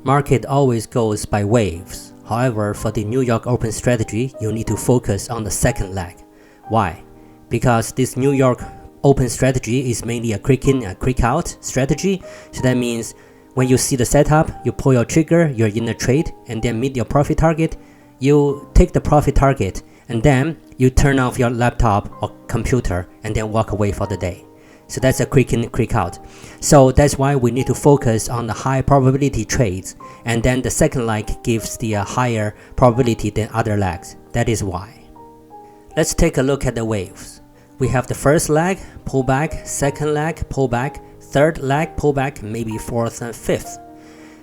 Market always goes by waves. However, for the New York Open strategy, you need to focus on the second leg. Why? Because this New York Open strategy is mainly a quick in and quick out strategy. So that means when you see the setup, you pull your trigger, you're in a trade, and then meet your profit target. You take the profit target, and then you turn off your laptop or computer and then walk away for the day. So that's a quick in, quick out. So that's why we need to focus on the high probability trades, and then the second leg gives the higher probability than other legs. That is why. Let's take a look at the waves. We have the first leg, pullback, second leg, pullback, third leg, pullback, maybe fourth and fifth.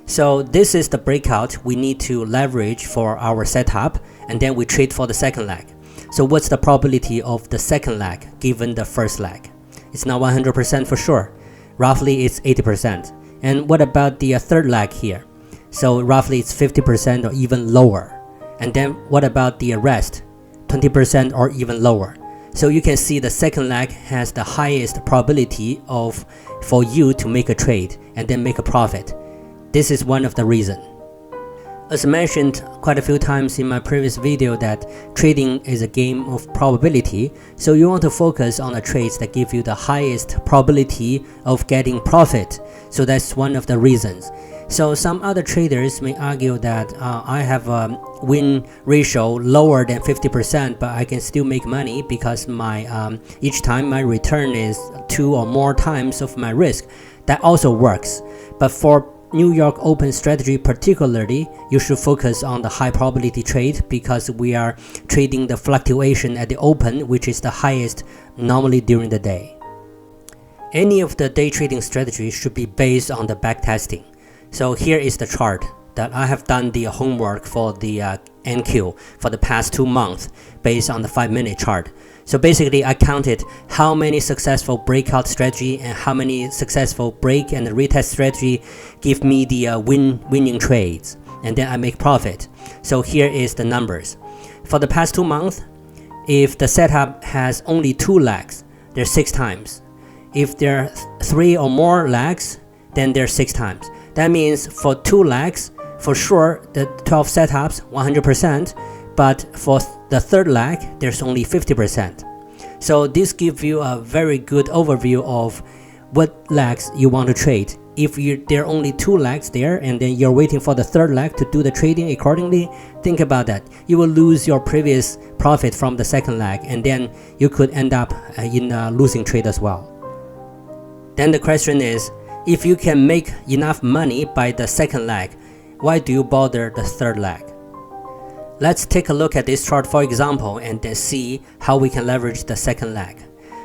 So this is the breakout we need to leverage for our setup, and then we trade for the second leg. So what's the probability of the second leg given the first leg? It's not 100% for sure. Roughly it's 80%. And what about the third leg here? So roughly it's 50% or even lower. And then what about the rest? 20% or even lower. So you can see the second leg has the highest probability for you to make a trade and then make a profit. This is one of the reasons. As mentioned quite a few times in my previous video that trading is a game of probability, so you want to focus on the trades that give you the highest probability of getting profit. So that's one of the reasons. So some other traders may argue that I have a win ratio lower than 50%, but I can still make money because my each time my return is 2 or more times of my risk. That also works. But for New York Open strategy particularly, you should focus on the high probability trade because we are trading the fluctuation at the open, which is the highest normally during the day. Any of the day trading strategies should be based on the backtesting. So here is the chart that I have done the homework for the NQ for the past 2 months based on the 5-minute chart. So basically I counted how many successful breakout strategy and how many successful break and retest strategy give me the winning trades, and then I make profit. So here is the numbers. For the past 2 months, if the setup has only 2 legs, there's 6 times. If there are 3 or more legs, then there's 6 times. That means for 2 legs, for sure the 12 setups 100%, but for the third leg there's only 50%. So this gives you a very good overview of what legs you want to trade. If there are only 2 legs there and then you're waiting for the third leg to do the trading accordingly, think about that. You will lose your previous profit from the second leg, and then you could end up in a losing trade as well. Then the question is, if you can make enough money by the second leg, why do you bother the third leg? Let's take a look at this chart for example and then see how we can leverage the second leg.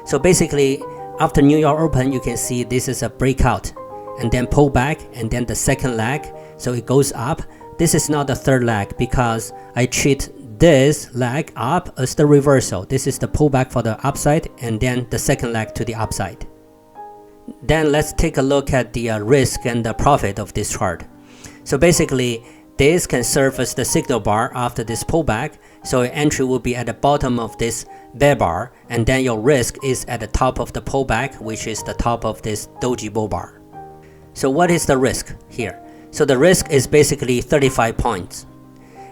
So basically, after New York Open, you can see this is a breakout and then pull back and then the second leg. So it goes up. This is not the third leg because I treat this leg up as the reversal. This is the pullback for the upside and then the second leg to the upside. Then let's take a look at the risk and the profit of this chart. So basically, this can serve as the signal bar after this pullback. So your entry will be at the bottom of this bear bar, and then your risk is at the top of the pullback, which is the top of this doji bull bar. So what is the risk here? So the risk is basically 35 points.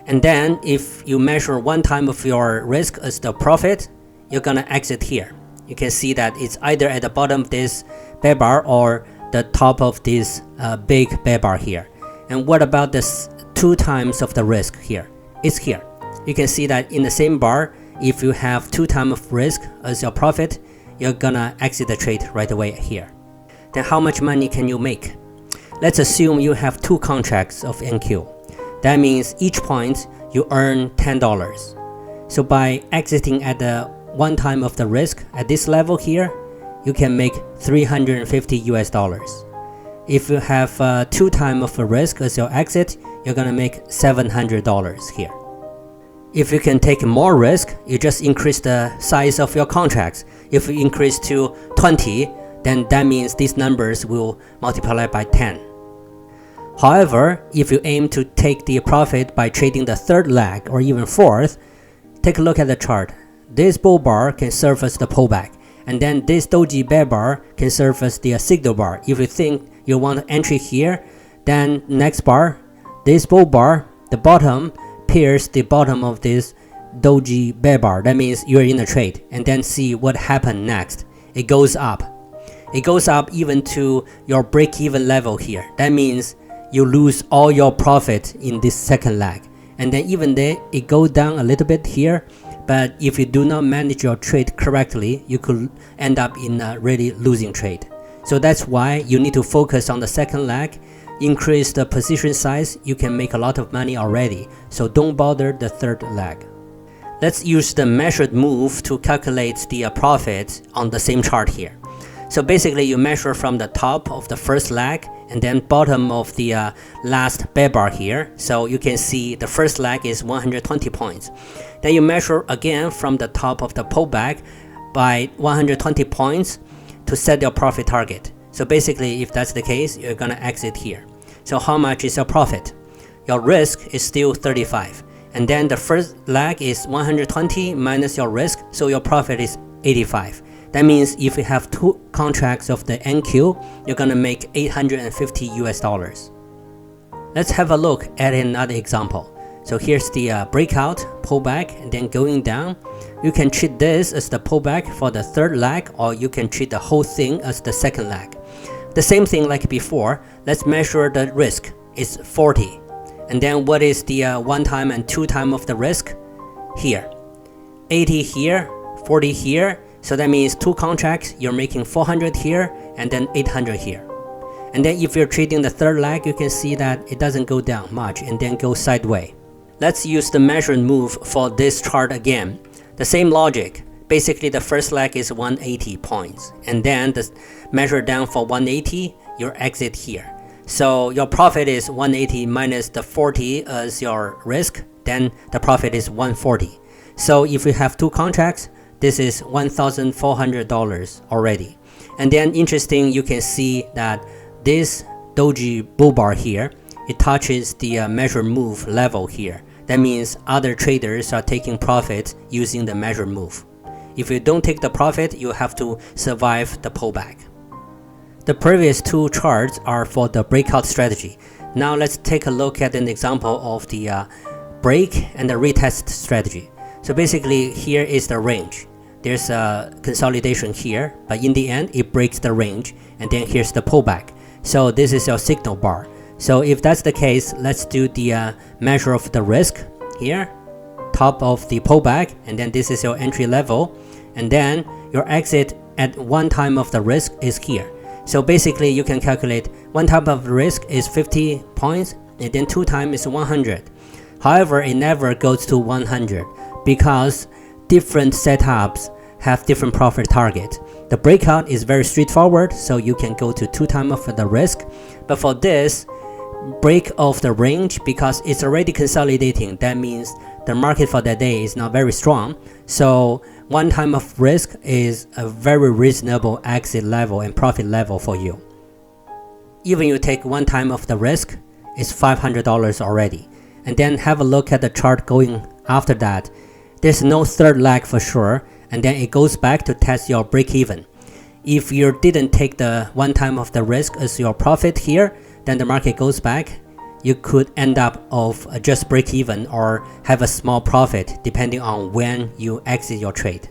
And then if you measure 1 time of your risk as the profit, you're gonna exit here. You can see that it's either at the bottom of this bear bar or the top of this big bear bar here. And what about this 2 times of the risk here? It's here. You can see that in the same bar, if you have 2 times of risk as your profit, you're gonna exit the trade right away here. Then how much money can you make? Let's assume you have 2 contracts of NQ. That means each point you earn $10. So by exiting at the 1 time of the risk at this level here, you can make $350 US. If you have 2 times of the risk as your exit, you're gonna make $700 here. If you can take more risk, you just increase the size of your contracts. If you increase to 20, then that means these numbers will multiply by 10. However, if you aim to take the profit by trading the third leg or even fourth, take a look at the chart. This bull bar can serve as the pullback, and then this doji bear bar can serve as the signal bar. If you think you want to entry here, then next bar this bull bar, the bottom pierced the bottom of this doji bear bar. That means you're in a trade, and then see what happened next. It goes up. It goes up even to your break-even level here. That means you lose all your profit in this second leg. And then even then it goes down a little bit here, but if you do not manage your trade correctly, you could end up in a really losing trade. So that's why you need to focus on the second leg, increase the position size. You can make a lot of money already, so don't bother the third leg. Let's use the measured move to calculate the profit on the same chart here. So basically you measure from the top of the first leg and then bottom of the last bear bar here. So you can see the first leg is 120 points. Then you measure again from the top of the pullback by 120 points to set your profit target. So basically if that's the case, you're gonna exit here. So how much is your profit? Your risk is still 35. And then the first leg is 120 minus your risk, so your profit is 85. That means if you have 2 contracts of the NQ, you're gonna make $850 US. Let's have a look at another example. So here's the breakout, pullback, and then going down. You can treat this as the pullback for the third leg, or you can treat the whole thing as the second leg. The same thing like before. Let's measure the risk. It's 40. And then what is the 1 time and 2 time of the risk? Here. 80 here, 40 here. So that means 2 contracts, you're making 400 here and then 800 here. And then if you're trading the third leg, you can see that it doesn't go down much and then go sideways. Let's use the measured move for this chart again. The same logic. Basically the first leg is 180 points. And then the measure down for 180, your exit here. So your profit is 180 minus the 40 as your risk, then the profit is 140. So if you have 2 contracts, this is $1,400 already. And then interesting, you can see that this doji bull bar here, it touches the measured move level here. That means other traders are taking profit using the measured move. If you don't take the profit, you have to survive the pullback. The previous 2 charts are for the breakout strategy. Now let's take a look at an example of the break and the retest strategy. So basically here is the range. There's a consolidation here, but in the end it breaks the range, and then here's the pullback. So this is your signal bar. So if that's the case, let's do the measure of the risk here, top of the pullback, and then this is your entry level, and then your exit at 1 time of the risk is here. So basically you can calculate 1 time of risk is 50 points, and then 2 times is 100. However, it never goes to 100 because different setups have different profit target. The breakout is very straightforward, so you can go to 2 times of the risk. But for this break of the range, because it's already consolidating, that means the market for that day is not very strong. So 1 time of risk is a very reasonable exit level and profit level for you. Even you take 1 time of the risk, it's $500 already. And then have a look at the chart going after that. There's no third leg for sure, and then it goes back to test your break even. If you didn't take the 1 time of the risk as your profit here, then the market goes back. You could end up of just break even or have a small profit depending on when you exit your trade.